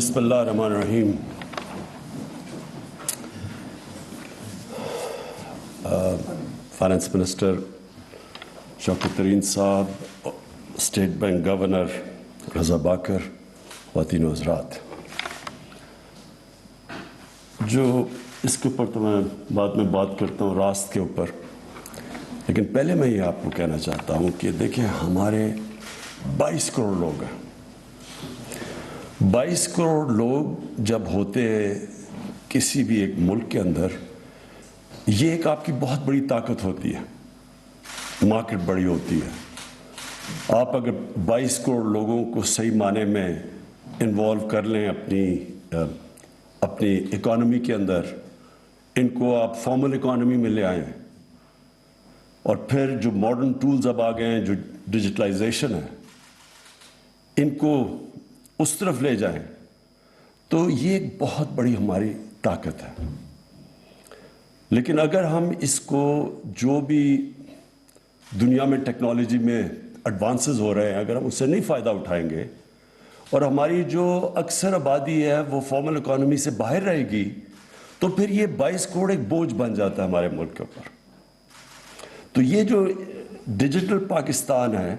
بسم اللہ الرحمن الرحیم. فائنانس منسٹر شوکت ترین صاحب، اسٹیٹ بینک گورنر رضا باکر، خواتین و حضرات، جو اس کے اوپر تو میں بعد میں بات کرتا ہوں راست کے اوپر، لیکن پہلے میں یہ آپ کو کہنا چاہتا ہوں کہ دیکھیں ہمارے 22 کروڑ لوگ ہیں. 22 کروڑ لوگ جب ہوتے کسی بھی ایک ملک کے اندر، یہ ایک آپ کی بہت بڑی طاقت ہوتی ہے. مارکیٹ بڑی ہوتی ہے. آپ اگر 22 کروڑ لوگوں کو صحیح معنی میں انوالو کر لیں اپنی اکانومی کے اندر، ان کو آپ فارمل اکانومی میں لے آئیں، اور پھر جو ماڈرن ٹولز اب آ گئے ہیں، جو ڈیجیٹلائزیشن ہے، ان کو اس طرف لے جائیں، تو یہ ایک بہت بڑی ہماری طاقت ہے. لیکن اگر ہم اس کو، جو بھی دنیا میں ٹیکنالوجی میں ایڈوانسز ہو رہے ہیں، اگر ہم اس سے نہیں فائدہ اٹھائیں گے، اور ہماری جو اکثر آبادی ہے وہ فارمل اکانومی سے باہر رہے گی، تو پھر یہ 22 کروڑ ایک بوجھ بن جاتا ہے ہمارے ملک کے اوپر. تو یہ جو ڈیجیٹل پاکستان ہے،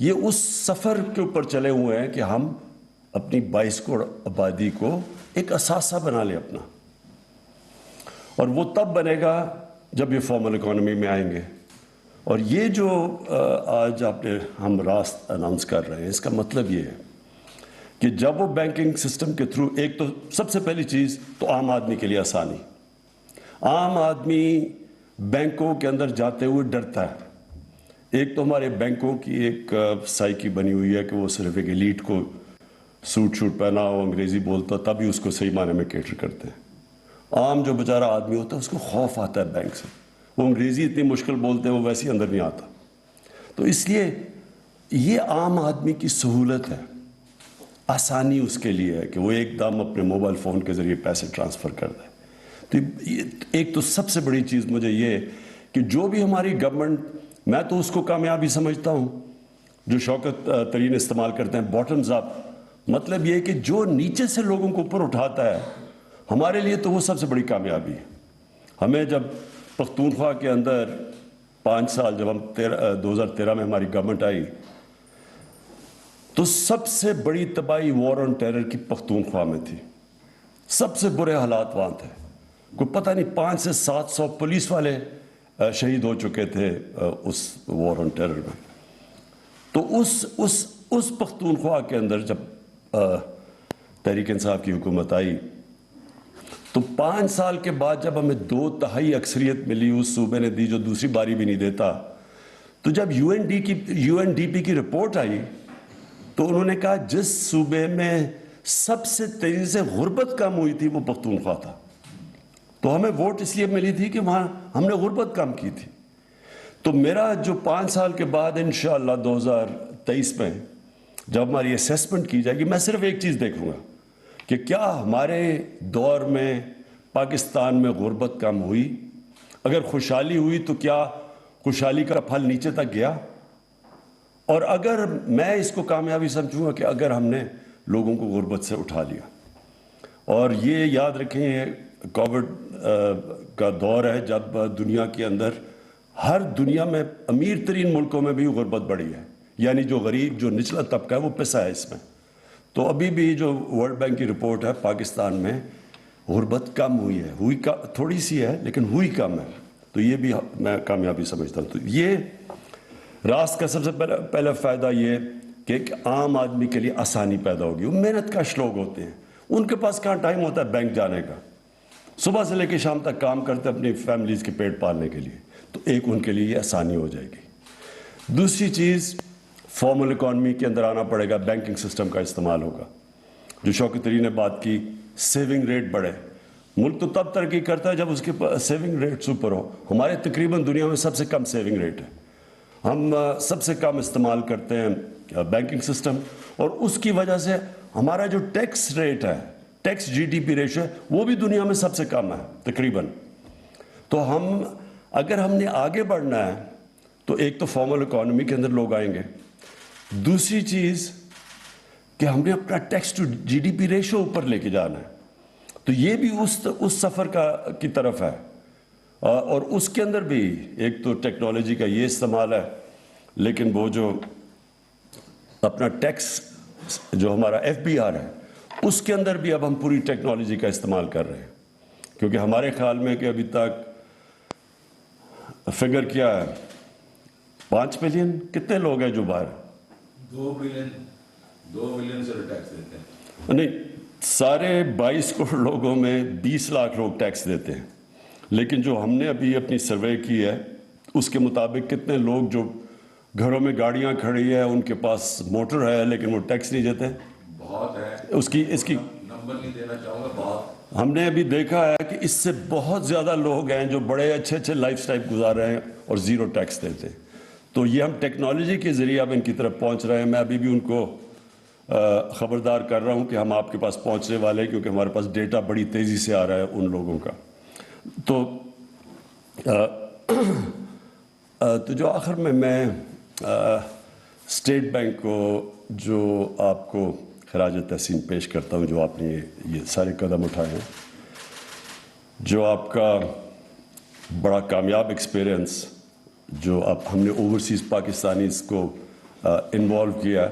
یہ اس سفر کے اوپر چلے ہوئے ہیں کہ ہم اپنی 22 کروڑ آبادی کو ایک اثاثہ بنا لیں اپنا. اور وہ تب بنے گا جب یہ فارمل اکانومی میں آئیں گے. اور یہ جو آج ہم راست اناؤنس کر رہے ہیں، اس کا مطلب یہ ہے کہ جب وہ بینکنگ سسٹم کے تھرو، ایک تو سب سے پہلی چیز تو عام آدمی کے لیے آسانی. عام آدمی بینکوں کے اندر جاتے ہوئے ڈرتا ہے. ایک تو ہمارے بینکوں کی ایک سائیکی بنی ہوئی ہے کہ وہ صرف ایک ایلیٹ کو سوٹ پہنا ہو، انگریزی بولتا، تبھی اس کو صحیح معنی میں کیٹر کرتے ہیں. عام جو بیچارہ آدمی ہوتا ہے، اس کو خوف آتا ہے بینک سے. وہ انگریزی اتنی مشکل بولتے ہیں، وہ ویسے ہی اندر نہیں آتا. تو اس لیے یہ عام آدمی کی سہولت ہے، آسانی اس کے لیے ہے کہ وہ ایک دم اپنے موبائل فون کے ذریعے پیسے ٹرانسفر کر دے. تو ایک تو سب سے بڑی چیز مجھے یہ کہ جو بھی ہماری گورنمنٹ، میں تو اس کو کامیابی سمجھتا ہوں جو شوکت ترین استعمال کرتے ہیں، باٹمز اپ. مطلب یہ کہ جو نیچے سے لوگوں کو اوپر اٹھاتا ہے، ہمارے لیے تو وہ سب سے بڑی کامیابی ہے. ہمیں جب پختونخوا کے اندر 5 سال، جب ہم 2013 میں ہماری گورنمنٹ آئی، تو سب سے بڑی تباہی وار آن ٹیرر کی پختونخوا میں تھی. سب سے برے حالات وہاں تھے. کوئی پتہ نہیں 500 سے 700 پولیس والے شہید ہو چکے تھے اس وار آن ٹیرر میں. تو اس پختونخوا کے اندر جب تحریک انصاف کی حکومت آئی، تو 5 سال کے بعد جب ہمیں 2/3 اکثریت ملی، اس صوبے نے دی جو دوسری باری بھی نہیں دیتا. تو جب یو این ڈی پی کی رپورٹ آئی، تو انہوں نے کہا جس صوبے میں سب سے تیزی سے غربت کم ہوئی تھی وہ پختونخوا تھا. تو ہمیں ووٹ اس لیے ملی تھی کہ وہاں ہم نے غربت کم کی تھی. تو میرا جو 5 سال کے بعد انشاءاللہ 2023 میں جب ہماری اسیسمنٹ کی جائے گی، میں صرف ایک چیز دیکھوں گا کہ کیا ہمارے دور میں پاکستان میں غربت کم ہوئی. اگر خوشحالی ہوئی تو کیا خوشحالی کا پھل نیچے تک گیا. اور اگر میں اس کو کامیابی سمجھوں گا کہ اگر ہم نے لوگوں کو غربت سے اٹھا لیا. اور یہ یاد رکھیں، یہ کووڈ کا دور ہے جب دنیا کے اندر، ہر دنیا میں امیر ترین ملکوں میں بھی غربت بڑھی ہے. یعنی جو غریب، جو نچلا طبقہ ہے، وہ پسا ہے اس میں. تو ابھی بھی جو ورلڈ بینک کی رپورٹ ہے، پاکستان میں غربت کم ہوئی ہے. تھوڑی سی ہے لیکن ہوئی کم ہے. تو یہ بھی میں کامیابی سمجھتا ہوں. تو یہ راست کا سب سے پہلا فائدہ یہ کہ ایک عام آدمی کے لیے آسانی پیدا ہوگی. وہ محنت کش لوگ ہوتے ہیں، ان کے پاس کہاں ٹائم ہوتا ہے بینک جانے کا. صبح سے لے کے شام تک کام کرتے اپنی فیملیز کے پیٹ پالنے کے لیے. تو ایک ان کے لیے یہ آسانی ہو جائے گی. دوسری چیز، فارمل اکانومی کے اندر آنا پڑے گا، بینکنگ سسٹم کا استعمال ہوگا. جو شوکت ترین نے بات کی، سیونگ ریٹ بڑھے. ملک تو تب ترقی کرتا ہے جب اس کے سیونگ ریٹ سپر ہو. ہمارے تقریباً دنیا میں سب سے کم سیونگ ریٹ ہے. ہم سب سے کم استعمال کرتے ہیں بینکنگ سسٹم، اور اس کی وجہ سے ہمارا جو ٹیکس ریٹ ہے، tax G D P ratio ہے، وہ بھی دنیا میں سب سے کم ہے تقریباً. تو اگر ہم نے آگے بڑھنا ہے تو ایک تو فارمل اکانومی کے اندر لوگ آئیں گے. دوسری چیز کہ ہم نے اپنا tax to G D P ratio اوپر لے کے جانا ہے. تو یہ بھی اس سفر کی طرف ہے. اور اس کے اندر بھی ایک تو ٹیکنالوجی کا یہ استعمال ہے, لیکن وہ جو اپنا ٹیکس جو ہمارا ایف بی آر ہے اس کے اندر بھی اب ہم پوری ٹیکنالوجی کا استعمال کر رہے ہیں. کیونکہ ہمارے خیال میں کہ ابھی تک فگر کیا ہے 5 ملین کتنے لوگ ہیں جو باہر 2 ملین سے ٹیکس دیتے ہیں. نہیں, سارے 22 کروڑ لوگوں میں 20 لاکھ لوگ ٹیکس دیتے ہیں. لیکن جو ہم نے ابھی اپنی سروے کی ہے اس کے مطابق کتنے لوگ جو گھروں میں گاڑیاں کھڑی ہیں ان کے پاس موٹر ہے لیکن وہ ٹیکس نہیں دیتے. بہت ہے. اس کی نمبر نہیں دینا چاہوں گا. بہت ہم نے ابھی دیکھا ہے کہ اس سے بہت زیادہ لوگ ہیں جو بڑے اچھے لائف سٹائل گزار رہے ہیں اور زیرو ٹیکس دیتے ہیں. تو یہ ہم ٹیکنالوجی کے ذریعے اب ان کی طرف پہنچ رہے ہیں. میں ابھی بھی ان کو خبردار کر رہا ہوں کہ ہم آپ کے پاس پہنچنے والے ہیں, کیونکہ ہمارے پاس ڈیٹا بڑی تیزی سے آ رہا ہے ان لوگوں کا. تو جو آخر میں اسٹیٹ بینک کو جو آپ کو خراج تحسین پیش کرتا ہوں, جو آپ نے یہ سارے قدم اٹھائے ہیں, جو آپ کا بڑا کامیاب ایکسپیرئنس جو اب ہم نے اوورسیز پاکستانیز کو انوالو کیا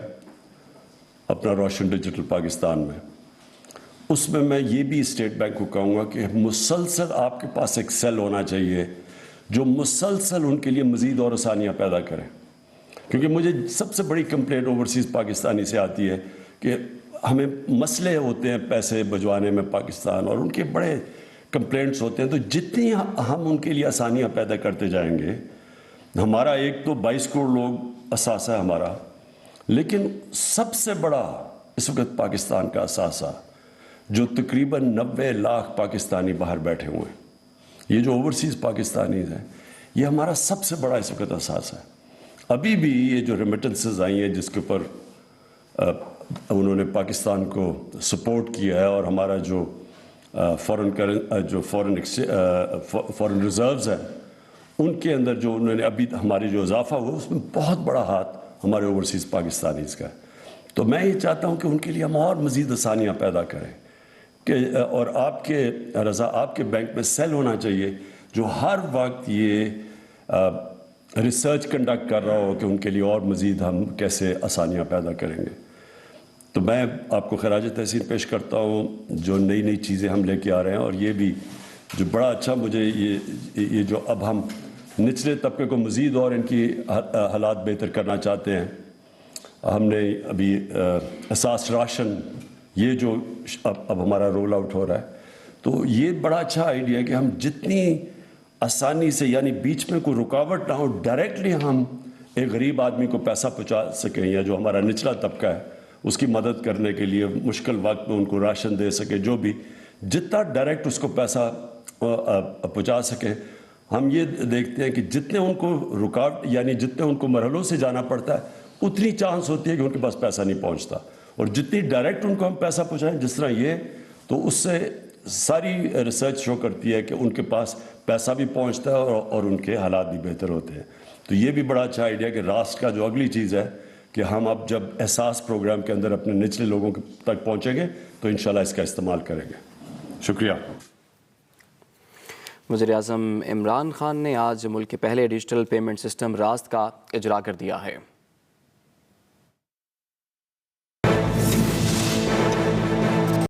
اپنا روشن ڈیجیٹل پاکستان میں, اس میں یہ بھی اسٹیٹ بینک کو کہوں گا کہ مسلسل آپ کے پاس ایک سیل ہونا چاہیے جو مسلسل ان کے لیے مزید اور آسانیاں پیدا کریں. کیونکہ مجھے سب سے بڑی کمپلینٹ اوورسیز پاکستانی سے آتی ہے کہ ہمیں مسئلے ہوتے ہیں پیسے بھجوانے میں پاکستان, اور ان کے بڑے کمپلینٹس ہوتے ہیں. تو جتنی ہم ان کے لیے آسانیاں پیدا کرتے جائیں گے, ہمارا ایک تو 22 کروڑ لوگ اثاثہ ہے ہمارا, لیکن سب سے بڑا اس وقت پاکستان کا اثاثہ جو تقریباً 90 لاکھ پاکستانی باہر بیٹھے ہوئے ہیں, یہ جو اوورسیز پاکستانیز ہیں, یہ ہمارا سب سے بڑا اس وقت اثاثہ ہے. ابھی بھی یہ جو ریمیٹنسز آئی ہیں جس کے اوپر انہوں نے پاکستان کو سپورٹ کیا ہے, اور ہمارا جو فورن ریزروز ہیں ان کے اندر جو انہوں نے ابھی ہماری جو اضافہ ہوا اس میں بہت بڑا ہاتھ ہمارے اوورسیز پاکستانیز کا ہے. تو میں یہ چاہتا ہوں کہ ان کے لیے ہم اور مزید آسانیاں پیدا کریں کہ, اور آپ کے آپ کے بینک میں سیل ہونا چاہیے جو ہر وقت یہ ریسرچ کنڈکٹ کر رہا ہو کہ ان کے لیے اور مزید ہم کیسے آسانیاں پیدا کریں گے. تو میں آپ کو خراج تحسین پیش کرتا ہوں جو نئی چیزیں ہم لے کے آ رہے ہیں, اور یہ بھی جو بڑا اچھا مجھے یہ جو اب ہم نچلے طبقے کو مزید اور ان کی حالات بہتر کرنا چاہتے ہیں. ہم نے ابھی اساس راشن یہ جو اب ہمارا رول آؤٹ ہو رہا ہے, تو یہ بڑا اچھا آئیڈیا ہے کہ ہم جتنی آسانی سے, یعنی بیچ میں کوئی رکاوٹ نہ ہو, ڈائریکٹلی ہم ایک غریب آدمی کو پیسہ پہنچا سکیں, یا جو ہمارا نچلا طبقہ ہے اس کی مدد کرنے کے لیے مشکل وقت میں ان کو راشن دے سکیں, جو بھی جتنا ڈائریکٹ اس کو پیسہ پہنچا سکیں. ہم یہ دیکھتے ہیں کہ جتنے ان کو رکاوٹ یعنی جتنے ان کو مرحلوں سے جانا پڑتا ہے اتنی چانس ہوتی ہے کہ ان کے پاس پیسہ نہیں پہنچتا, اور جتنی ڈائریکٹ ان کو ہم پیسہ پہنچائیں جس طرح یہ, تو اس سے ساری ریسرچ شو کرتی ہے کہ ان کے پاس پیسہ بھی پہنچتا ہے اور ان کے حالات بھی بہتر ہوتے ہیں. تو یہ بھی بڑا اچھا آئیڈیا کہ راسٹ کا جو اگلی چیز ہے کہ ہم اب جب احساس پروگرام کے اندر اپنے نچلے لوگوں تک پہنچیں گے تو انشاءاللہ اس کا استعمال کریں گے. شکریہ. وزیر اعظم عمران خان نے آج ملک کے پہلے ڈیجیٹل پیمنٹ سسٹم راست کا اجرا کر دیا ہے.